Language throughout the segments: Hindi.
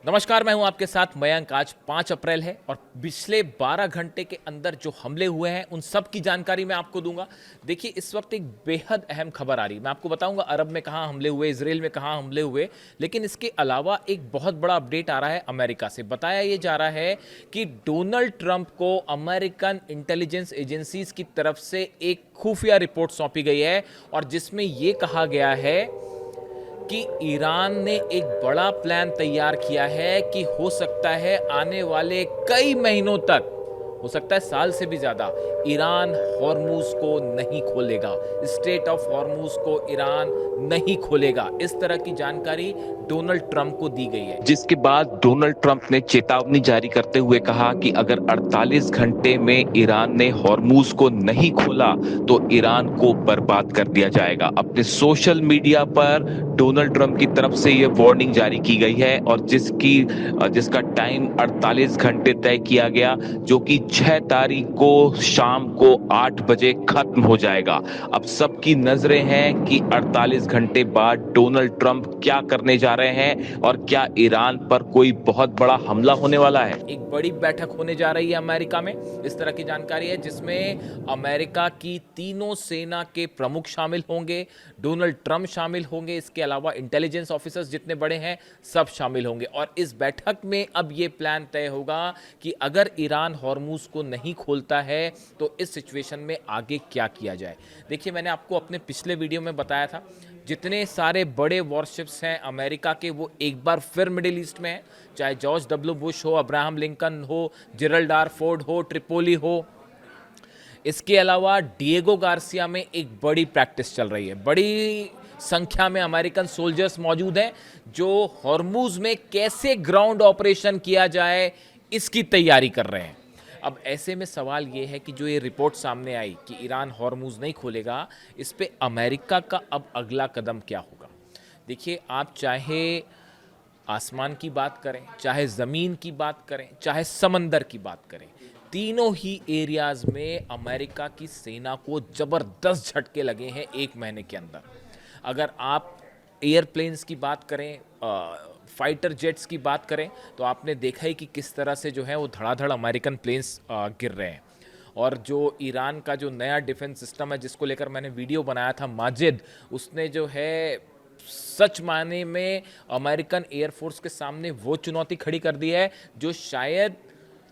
नमस्कार, मैं हूं आपके साथ मयंक। आज 5 अप्रैल है और पिछले 12 घंटे के अंदर जो हमले हुए हैं उन सब की जानकारी मैं आपको दूंगा। देखिए, इस वक्त एक बेहद अहम खबर आ रही है। मैं आपको बताऊंगा अरब में कहां हमले हुए, इसराइल में कहां हमले हुए, लेकिन इसके अलावा एक बहुत बड़ा अपडेट आ रहा है अमेरिका से। बताया यह जा रहा है कि डोनाल्ड ट्रंप को अमेरिकन इंटेलिजेंस एजेंसीज की तरफ से एक खुफिया रिपोर्ट सौंपी गई है और जिसमें यह कहा गया है कि ईरान ने एक बड़ा प्लान तैयार किया है कि हो सकता है आने वाले कई महीनों तक, हो सकता है साल से भी ज्यादा, ईरान हॉर्मूज को नहीं खोलेगा। स्ट्रेट ऑफ हॉर्मूज को ईरान नहीं खोलेगा। इस तरह की जानकारी डोनाल्ड ट्रंप को दी गई है, जिसके बाद डोनाल्ड ट्रंप ने चेतावनी जारी करते हुए कहा कि अगर 48 घंटे में ईरान ने हॉर्मूज को नहीं खोला तो ईरान को बर्बाद कर दिया जाएगा। अपने सोशल मीडिया पर डोनाल्ड ट्रंप की तरफ से यह वार्निंग जारी की गई है और जिसका टाइम 48 घंटे तय किया गया, जो कि 6 तारीख को शाम को 8 बजे खत्म हो जाएगा। अब सबकी नजरें हैं कि 48 घंटे बाद डोनाल्ड ट्रंप क्या करने जा रहे हैं और क्या ईरान पर कोई बहुत बड़ा हमला होने वाला है। एक बड़ी बैठक होने जा रही है अमेरिका में, इस तरह की जानकारी है, जिसमें अमेरिका की तीनों सेना के प्रमुख शामिल होंगे, डोनाल्ड ट्रंप शामिल होंगे, इसके अलावा इंटेलिजेंस ऑफिसर्स जितने बड़े हैं सब शामिल होंगे। और इस बैठक में अब यह प्लान तय होगा कि अगर ईरान हॉर्मूज को नहीं खोलता है तो इस सिचुएशन में आगे क्या किया जाए। देखिए, मैंने आपको अपने पिछले वीडियो में बताया था, जितने सारे बड़े वॉरशिप्स हैं अमेरिका के, वो एक बार फिर मिडिल ईस्ट में हैं। चाहे जॉर्ज डब्ल्यू बुश हो, अब्राहम लिंकन हो, जेरल्ड आर फोर्ड हो, ट्रिपोली हो। इसके अलावा डिएगो गार्सिया में एक बड़ी प्रैक्टिस चल रही है। बड़ी संख्या में अमेरिकन सोल्जर्स मौजूद हैं जो हॉर्मूज में कैसे ग्राउंड ऑपरेशन किया जाए इसकी तैयारी कर रहे हैं। अब ऐसे में सवाल ये है कि जो ये रिपोर्ट सामने आई कि ईरान हॉर्मूज नहीं खोलेगा, इस पे अमेरिका का अब अगला कदम क्या होगा। देखिए, आप चाहे आसमान की बात करें, चाहे ज़मीन की बात करें, चाहे समंदर की बात करें, तीनों ही एरियाज में अमेरिका की सेना को ज़बरदस्त झटके लगे हैं एक महीने के अंदर। अगर आप एयरप्लेन्स की बात करें, फाइटर जेट्स की बात करें, तो आपने देखा ही कि किस तरह से जो है वो धड़ाधड़ अमेरिकन प्लेन्स गिर रहे हैं। और जो ईरान का जो नया डिफेंस सिस्टम है जिसको लेकर मैंने वीडियो बनाया था, माजिद, उसने जो है सच मायने में अमेरिकन एयरफोर्स के सामने वो चुनौती खड़ी कर दी है जो शायद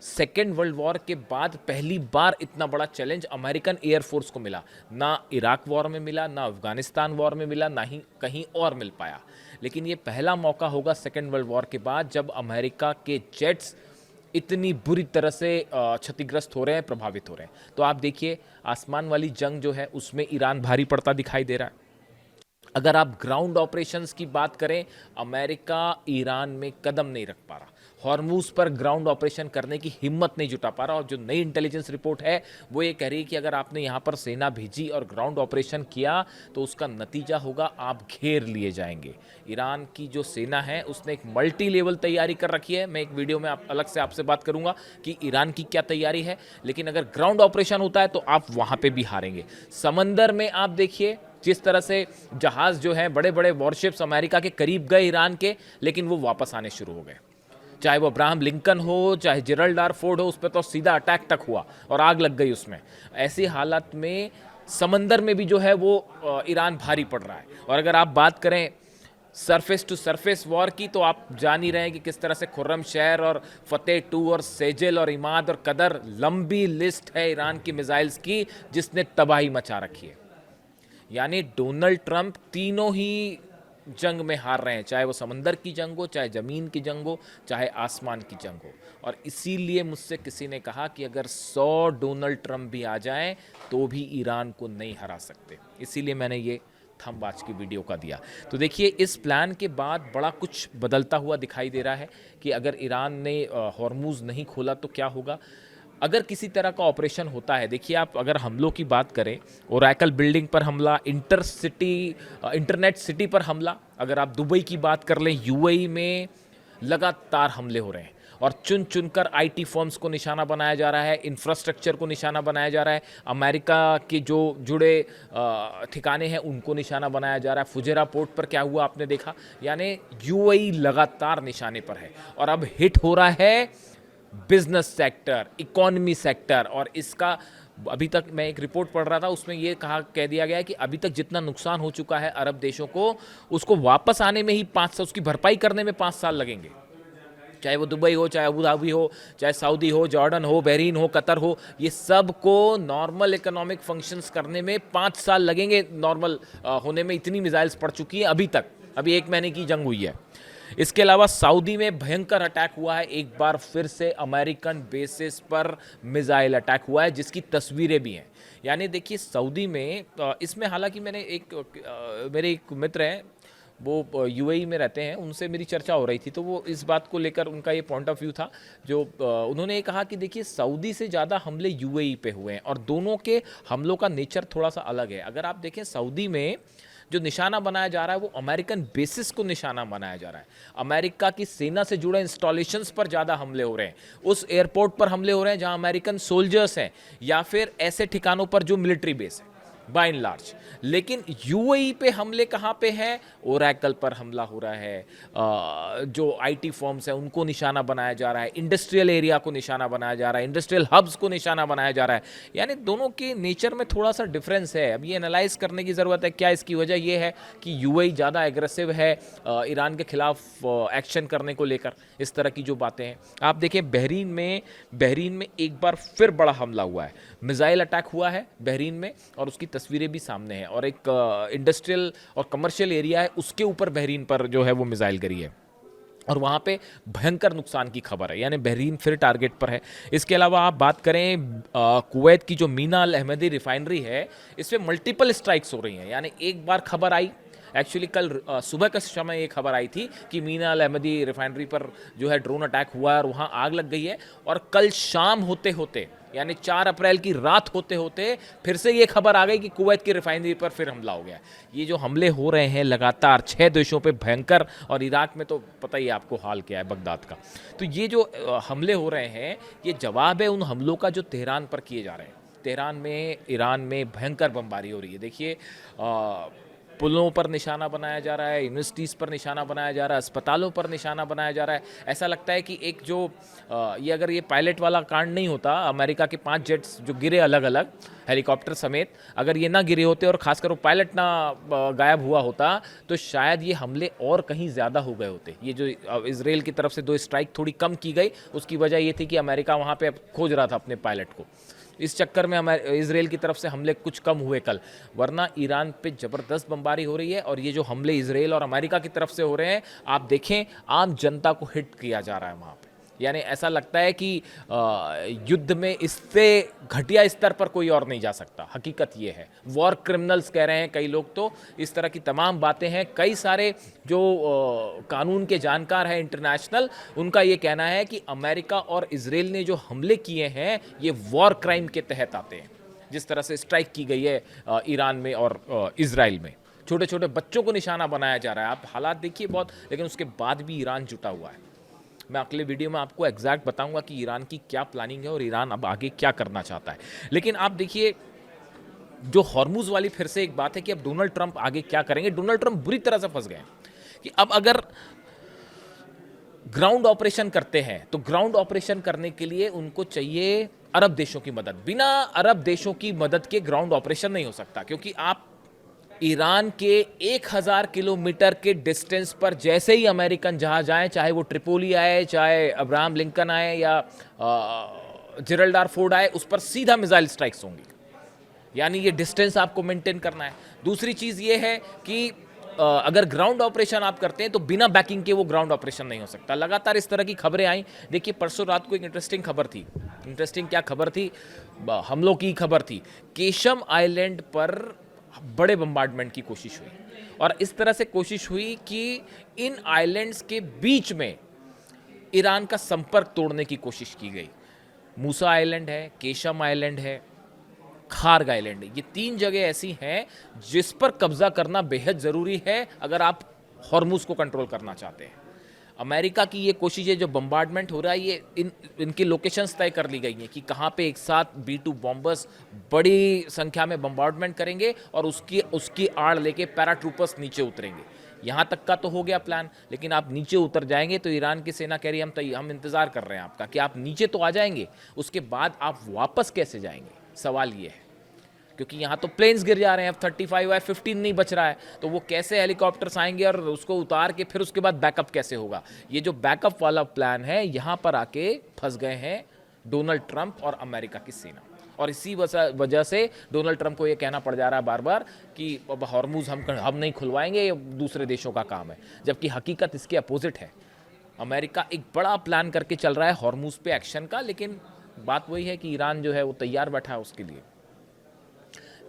सेकेंड वर्ल्ड वॉर के बाद पहली बार इतना बड़ा चैलेंज अमेरिकन एयरफोर्स को मिला। ना इराक वॉर में मिला, ना अफगानिस्तान वॉर में मिला, ना ही कहीं और मिल पाया। लेकिन ये पहला मौका होगा सेकेंड वर्ल्ड वॉर के बाद जब अमेरिका के जेट्स इतनी बुरी तरह से क्षतिग्रस्त हो रहे हैं, प्रभावित हो रहे हैं। तो आप देखिए, आसमान वाली जंग जो है उसमें ईरान भारी पड़ता दिखाई दे रहा है। अगर आप ग्राउंड ऑपरेशंस की बात करें, अमेरिका ईरान में कदम नहीं रख पा रहा, हॉर्मूज पर ग्राउंड ऑपरेशन करने की हिम्मत नहीं जुटा पा रहा। और जो नई इंटेलिजेंस रिपोर्ट है वो ये कह रही है कि अगर आपने यहाँ पर सेना भेजी और ग्राउंड ऑपरेशन किया तो उसका नतीजा होगा आप घेर लिए जाएंगे। ईरान की जो सेना है उसने एक मल्टी लेवल तैयारी कर रखी है। मैं एक वीडियो में अलग से आपसे बात करूंगा कि ईरान की क्या तैयारी है, लेकिन अगर ग्राउंड ऑपरेशन होता है तो आप वहाँ पर भी हारेंगे। समंदर में आप देखिए जिस तरह से जहाज जो है, बड़े बड़े वॉरशिप्स अमेरिका के करीब गए ईरान के, लेकिन वो वापस आने शुरू हो गए। चाहे वो अब्राहम लिंकन हो, चाहे जेरल्ड आर फोर्ड हो, उस पर तो सीधा अटैक तक हुआ और आग लग गई उसमें। ऐसी हालत में समंदर में भी जो है वो ईरान भारी पड़ रहा है। और अगर आप बात करें सरफेस टू सरफेस वॉर की, तो आप जान ही रहे हैं कि किस तरह से खुर्रम शहर और फतेह 2 और सेजल और इमाद और कदर, लंबी लिस्ट है ईरान की मिसाइल्स की जिसने तबाही मचा रखी है। यानी डोनाल्ड ट्रंप तीनों ही जंग में हार रहे हैं, चाहे वो समंदर की जंग हो, चाहे ज़मीन की जंग हो, चाहे आसमान की जंग हो। और इसीलिए मुझसे किसी ने कहा कि अगर 100 डोनाल्ड ट्रंप भी आ जाएं तो भी ईरान को नहीं हरा सकते। इसीलिए मैंने ये थंब आज की वीडियो का दिया। तो देखिए, इस प्लान के बाद बड़ा कुछ बदलता हुआ दिखाई दे रहा है कि अगर ईरान ने हॉर्मूज नहीं खोला तो क्या होगा। अगर किसी तरह का ऑपरेशन होता है, देखिए आप अगर हमलों की बात करें, ओरेकल बिल्डिंग पर हमला, इंटरनेट सिटी पर हमला, अगर आप दुबई की बात कर लें, यूएई में लगातार हमले हो रहे हैं। और चुन चुनकर आईटी फर्म्स को निशाना बनाया जा रहा है, इंफ्रास्ट्रक्चर को निशाना बनाया जा रहा है, अमेरिका के जो जुड़े ठिकाने हैं उनको निशाना बनाया जा रहा है। फुजेरा पोर्ट पर क्या हुआ आपने देखा, यानी यूएई लगातार निशाने पर है और अब हिट हो रहा है बिजनेस सेक्टर, इकोनॉमी सेक्टर। और इसका अभी तक मैं एक रिपोर्ट पढ़ रहा था, उसमें ये कह दिया गया है कि अभी तक जितना नुकसान हो चुका है अरब देशों को, उसको वापस आने में ही 5 साल, उसकी भरपाई करने में 5 साल लगेंगे। चाहे वो दुबई हो, चाहे अबू धाबी हो, चाहे सऊदी हो, जॉर्डन हो, बहरीन हो, कतर हो, ये सब को नॉर्मल इकोनॉमिक फंक्शंस करने में 5 साल लगेंगे। नॉर्मल होने में इतनी मिसाइल्स पड़ चुकी हैं अभी तक, अभी 1 महीने की जंग हुई है। इसके अलावा सऊदी में भयंकर अटैक हुआ है, एक बार फिर से अमेरिकन बेसिस पर मिसाइल अटैक हुआ है, जिसकी तस्वीरें भी हैं। यानी देखिए सऊदी में इसमें हालांकि मैंने मेरे एक मित्र हैं, वो यूएई में रहते हैं, उनसे मेरी चर्चा हो रही थी, तो वो इस बात को लेकर उनका ये पॉइंट ऑफ व्यू था, जो उन्होंने ये कहा कि देखिए सऊदी से ज़्यादा हमले यूएई पे हुए हैं और दोनों के हमलों का नेचर थोड़ा सा अलग है। अगर आप देखें सऊदी में जो निशाना बनाया जा रहा है वो अमेरिकन बेसिस को निशाना बनाया जा रहा है, अमेरिका की सेना से जुड़े इंस्टॉलेशंस पर ज़्यादा हमले हो रहे हैं, उस एयरपोर्ट पर हमले हो रहे हैं जहां अमेरिकन सोल्जर्स हैं, या फिर ऐसे ठिकानों पर जो मिलिट्री बेस है बाय एंड लार्ज। लेकिन यूएई पे हमले कहाँ पे हैं, ओरेकल पर हमला हो रहा है, जो आईटी फर्म्स हैं उनको निशाना बनाया जा रहा है, इंडस्ट्रियल एरिया को निशाना बनाया जा रहा है, इंडस्ट्रियल हब्स को निशाना बनाया जा रहा है। यानी दोनों के नेचर में थोड़ा सा डिफरेंस है। अब ये एनालाइज करने की ज़रूरत है, क्या इसकी वजह ये है कि यूएई ज़्यादा एग्रेसिव है ईरान के खिलाफ एक्शन करने को लेकर, इस तरह की जो बातें हैं। आप देखें बहरीन में एक बार फिर बड़ा हमला हुआ है, मिसाइल अटैक हुआ है बहरीन में और उसकी तस्वीरें भी सामने हैं, और एक इंडस्ट्रियल और कमर्शियल एरिया है उसके ऊपर बहरीन पर जो है वो मिसाइल गिरी है और वहाँ पे भयंकर नुकसान की खबर है, यानी बहरीन फिर टारगेट पर है। इसके अलावा आप बात करें कुवैत की जो मीना अल अहमदी रिफाइनरी है, इस पर मल्टीपल स्ट्राइक्स हो रही हैं। यानी एक बार खबर आई, एक्चुअली कल सुबह का समय ये खबर आई थी कि मीना अल अहमदी रिफाइनरी पर जो है ड्रोन अटैक हुआ है और वहाँ आग लग गई है, और कल शाम होते होते यानी 4 अप्रैल की रात होते होते फिर से ये खबर आ गई कि कुवैत की रिफाइनरी पर फिर हमला हो गया। ये जो हमले हो रहे हैं लगातार 6 देशों पे भयंकर, और इराक में तो पता ही है आपको हाल क्या है बगदाद का। तो ये जो हमले हो रहे हैं ये जवाब है उन हमलों का जो तेहरान पर किए जा रहे हैं। तेहरान में ईरान में भयंकर बमबारी हो रही है। देखिए पुलों पर निशाना बनाया जा रहा है, यूनिवर्सिटीज़ पर निशाना बनाया जा रहा है, अस्पतालों पर निशाना बनाया जा रहा है। ऐसा लगता है कि एक जो ये अगर ये पायलट वाला कांड नहीं होता, अमेरिका के 5 जेट्स जो गिरे अलग अलग हेलीकॉप्टर समेत, अगर ये ना गिरे होते और खासकर वो पायलट ना गायब हुआ होता, तो शायद ये हमले और कहीं ज़्यादा हो गए होते। ये जो इजराइल की तरफ से 2 स्ट्राइक थोड़ी कम की गई, उसकी वजह ये थी कि अमेरिका वहाँ पर खोज रहा था अपने पायलट को, इस चक्कर में इजराइल की तरफ से हमले कुछ कम हुए कल, वरना ईरान पे ज़बरदस्त बमबारी हो रही है। और ये जो हमले इजराइल और अमेरिका की तरफ से हो रहे हैं, आप देखें आम जनता को हिट किया जा रहा है वहाँ पे। यानी ऐसा लगता है कि युद्ध में इससे घटिया स्तर पर कोई और नहीं जा सकता। हकीकत ये है, वॉर क्रिमिनल्स कह रहे हैं कई लोग, तो इस तरह की तमाम बातें हैं। कई सारे जो कानून के जानकार हैं इंटरनेशनल, उनका ये कहना है कि अमेरिका और इजराइल ने जो हमले किए हैं ये वॉर क्राइम के तहत आते हैं। जिस तरह से स्ट्राइक की गई है ईरान में और इजराइल में, छोटे छोटे बच्चों को निशाना बनाया जा रहा है। आप हालात देखिए बहुत, लेकिन उसके बाद भी ईरान जुटा हुआ है। मैं अगले वीडियो में आपको एग्जैक्ट बताऊंगा कि ईरान की क्या प्लानिंग है और ईरान अब आगे क्या करना चाहता है। लेकिन आप देखिए जो हॉर्मुज वाली फिर से एक बात है कि अब डोनाल्ड ट्रंप आगे क्या करेंगे। डोनाल्ड ट्रंप बुरी तरह से फंस गए कि अब अगर ग्राउंड ऑपरेशन करते हैं तो ग्राउंड ऑपरेशन करने के लिए उनको चाहिए अरब देशों की मदद। बिना अरब देशों की मदद के ग्राउंड ऑपरेशन नहीं हो सकता, क्योंकि आप ईरान के 1000 किलोमीटर के डिस्टेंस पर जैसे ही अमेरिकन जहाज आए, चाहे वो ट्रिपोली आए, चाहे अब्राहम लिंकन आए या जेरल्ड आर फोर्ड आए, उस पर सीधा मिसाइल स्ट्राइक्स होंगी। यानी ये डिस्टेंस आपको मेंटेन करना है। दूसरी चीज़ ये है कि अगर ग्राउंड ऑपरेशन आप करते हैं तो बिना बैकिंग के वो ग्राउंड ऑपरेशन नहीं हो सकता। लगातार इस तरह की खबरें आई। देखिए परसों रात को एक इंटरेस्टिंग खबर थी। इंटरेस्टिंग क्या खबर थी? हमलों की खबर थी। केशम आइलैंड पर बड़े बम्बार्डमेंट की कोशिश हुई, और इस तरह से कोशिश हुई कि इन आइलैंड्स के बीच में ईरान का संपर्क तोड़ने की कोशिश की गई। मूसा आइलैंड है, केशम आइलैंड है, खार्ग आइलैंड है। ये 3 जगह ऐसी हैं जिस पर कब्जा करना बेहद ज़रूरी है अगर आप हॉर्मुज को कंट्रोल करना चाहते हैं। अमेरिका की ये कोशिश है, जो बम्बार्डमेंट हो रहा है, ये इनकी लोकेशंस तय कर ली गई हैं कि कहाँ पे एक साथ B-2 बॉम्बर्स बड़ी संख्या में बम्बार्डमेंट करेंगे और उसकी आड़ लेके पैराट्रूपर्स नीचे उतरेंगे। यहाँ तक का तो हो गया प्लान, लेकिन आप नीचे उतर जाएंगे तो ईरान की सेना कह रही है हम इंतज़ार कर रहे हैं आपका कि आप नीचे तो आ जाएंगे, उसके बाद आप वापस कैसे जाएंगे, सवाल ये है। क्योंकि यहाँ तो प्लेन्स गिर जा रहे हैं, F-35 F-15 नहीं बच रहा है, तो वो कैसे हेलीकॉप्टर्स आएंगे और उसको उतार के फिर उसके बाद बैकअप कैसे होगा। ये जो बैकअप वाला प्लान है, यहाँ पर आके फंस गए हैं डोनाल्ड ट्रंप और अमेरिका की सेना। और इसी वजह से डोनाल्ड ट्रंप को ये कहना पड़ जा रहा है बार बार कि अब हॉर्मूज हम नहीं खुलवाएंगे, ये दूसरे देशों का काम है, जबकि हकीकत इसके अपोजिट है। अमेरिका एक बड़ा प्लान करके चल रहा है हॉर्मूज पे एक्शन का, लेकिन बात वही है कि ईरान जो है वो तैयार बैठा है उसके लिए।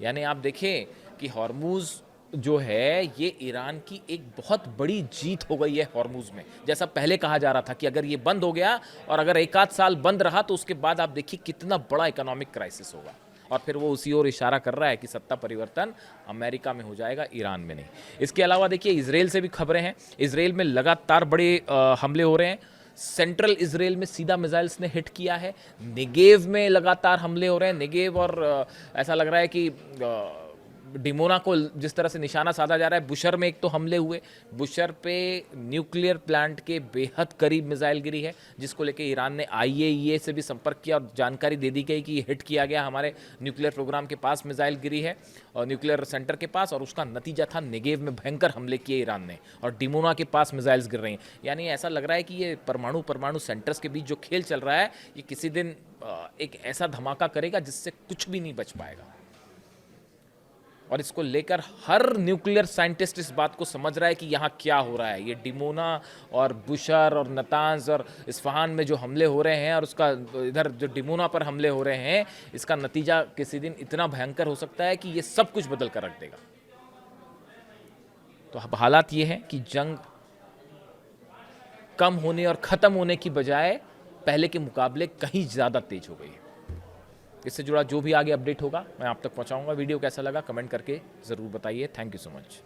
यानी आप देखें कि हॉर्मूज जो है ये ईरान की एक बहुत बड़ी जीत हो गई है हॉर्मूज में। जैसा पहले कहा जा रहा था कि अगर ये बंद हो गया और अगर एक आध साल बंद रहा तो उसके बाद आप देखिए कितना बड़ा इकोनॉमिक क्राइसिस होगा, और फिर वो उसी ओर इशारा कर रहा है कि सत्ता परिवर्तन अमेरिका में हो जाएगा, ईरान में नहीं। इसके अलावा देखिए इजराइल से भी खबरें हैं। इजराइल में लगातार बड़े हमले हो रहे हैं। सेंट्रल इजराइल में सीधा मिसाइल्स ने हिट किया है। नेगेव में लगातार हमले हो रहे हैं। नेगेव और ऐसा लग रहा है कि डिमोना को जिस तरह से निशाना साधा जा रहा है। बुशर में एक तो हमले हुए, बुशर पे न्यूक्लियर प्लांट के बेहद करीब मिसाइल गिरी है, जिसको लेके ईरान ने IAEA से भी संपर्क किया और जानकारी दे दी गई कि ये हिट किया गया, हमारे न्यूक्लियर प्रोग्राम के पास मिसाइल गिरी है और न्यूक्लियर सेंटर के पास, और उसका नतीजा था नेगेव में भयंकर हमले किए ईरान ने और डिमोना के पास मिसाइल्स गिर रही हैं। यानी ऐसा लग रहा है कि ये परमाणु सेंटर्स के बीच जो खेल चल रहा है, ये किसी दिन एक ऐसा धमाका करेगा जिससे कुछ भी नहीं बच पाएगा। और इसको लेकर हर न्यूक्लियर साइंटिस्ट इस बात को समझ रहा है कि यहाँ क्या हो रहा है। ये डिमोना और बुशर और नतांज और इस्फहान में जो हमले हो रहे हैं और उसका इधर जो डिमोना पर हमले हो रहे हैं, इसका नतीजा किसी दिन इतना भयंकर हो सकता है कि ये सब कुछ बदल कर रख देगा। तो अब हालात ये हैं कि जंग कम होने और ख़त्म होने की बजाय पहले के मुकाबले कहीं ज़्यादा तेज हो गई है। इससे जुड़ा जो भी आगे अपडेट होगा मैं आप तक पहुंचाऊंगा। वीडियो कैसा लगा कमेंट करके ज़रूर बताइए। Thank you so much.